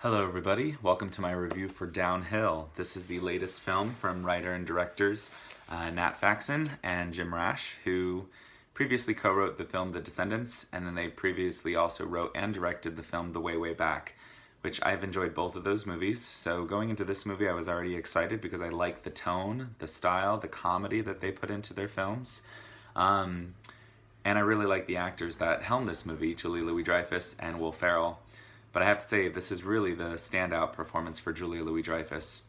Hello everybody, welcome to my review for Downhill. This is the latest film from writer and directors Nat Faxon and Jim Rash, who previously co-wrote the film The Descendants, and then they previously also wrote and directed the film The Way, Way Back, which I've enjoyed both of those movies. So going into this movie I was already excited because I like the tone, the style, the comedy that they put into their films. And I really like the actors that helmed this movie, Julia Louis-Dreyfus and Will Ferrell. But I have to say, this is really the standout performance for Julia Louis-Dreyfus.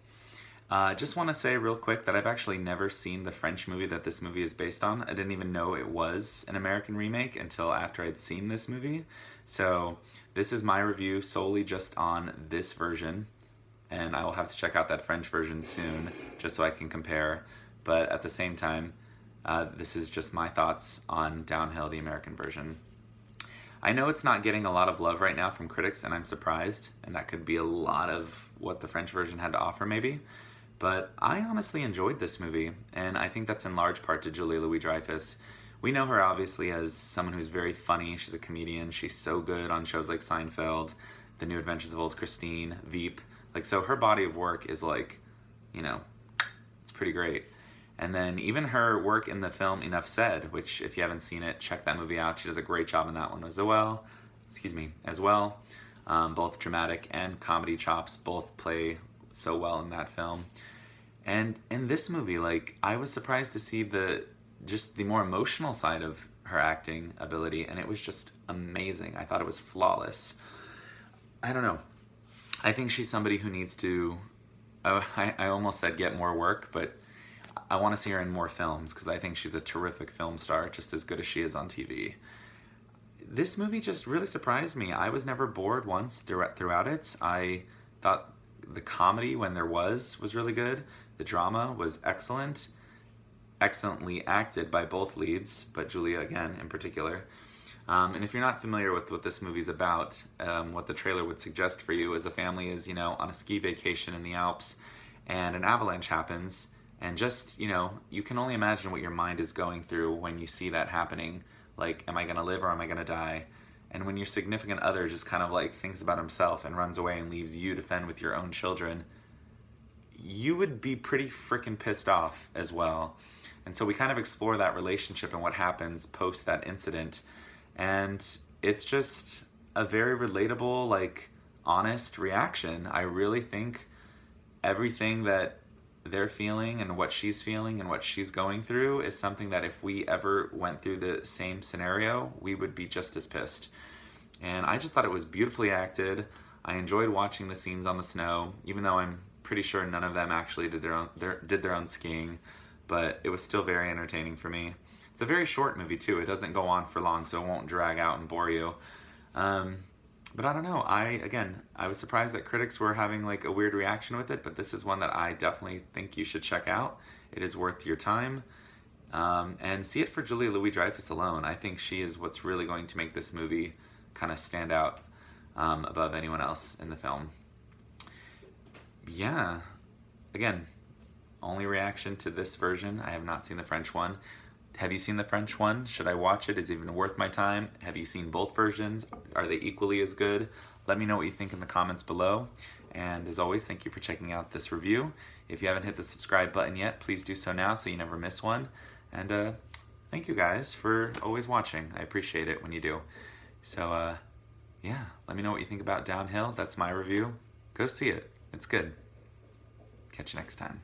Just want to say real quick that I've actually never seen the French movie that this movie is based on. I didn't even know it was an American remake until after I'd seen this movie. So this is my review solely just on this version, and I will have to check out that French version soon just so I can compare. But at the same time, this is just my thoughts on Downhill, the American version. I know it's not getting a lot of love right now from critics, and I'm surprised, and that could be a lot of what the French version had to offer maybe, but I honestly enjoyed this movie, and I think that's in large part to Julia Louis-Dreyfus. We know her obviously as someone who's very funny. She's a comedian. She's so good on shows like Seinfeld, The New Adventures of Old Christine, Veep. So her body of work is it's pretty great. And then even her work in the film Enough Said, which if you haven't seen it, check that movie out. She does a great job in that one as well. Both dramatic and comedy chops both play so well in that film. And in this movie, I was surprised to see the more emotional side of her acting ability, and it was just amazing. I thought it was flawless. I don't know. I think she's somebody who needs to, I almost said get more work, but I want to see her in more films because I think she's a terrific film star, just as good as she is on TV. This movie just really surprised me. I was never bored once throughout it. I thought the comedy, when there was really good. The drama was excellent. Excellently acted by both leads, but Julia again in particular. And if you're not familiar with what this movie's about, what the trailer would suggest for you is a family is, on a ski vacation in the Alps, and an avalanche happens. And just, you can only imagine what your mind is going through when you see that happening. Am I going to live or am I going to die? And when your significant other just kind of thinks about himself and runs away and leaves you to fend with your own children, you would be pretty freaking pissed off as well. And so we kind of explore that relationship and what happens post that incident. And it's just a very relatable, honest reaction. I really think everything that they're feeling and what she's feeling and what she's going through is something that if we ever went through the same scenario, we would be just as pissed. And I just thought it was beautifully acted. I enjoyed watching the scenes on the snow, even though I'm pretty sure none of them actually did their own skiing, but it was still very entertaining for me. It's a very short movie too. It doesn't go on for long, so it won't drag out and bore you. But I don't know, I was surprised that critics were having a weird reaction with it, but this is one that I definitely think you should check out. It is worth your time. And see it for Julia Louis-Dreyfus alone. I think she is what's really going to make this movie kind of stand out above anyone else in the film. Yeah, again, only reaction to this version. I have not seen the French one. Have you seen the French one? Should I watch it? Is it even worth my time? Have you seen both versions? Are they equally as good? Let me know what you think in the comments below. And as always, thank you for checking out this review. If you haven't hit the subscribe button yet, please do so now so you never miss one. And thank you guys for always watching. I appreciate it when you do. So yeah, let me know what you think about Downhill. That's my review. Go see it. It's good. Catch you next time.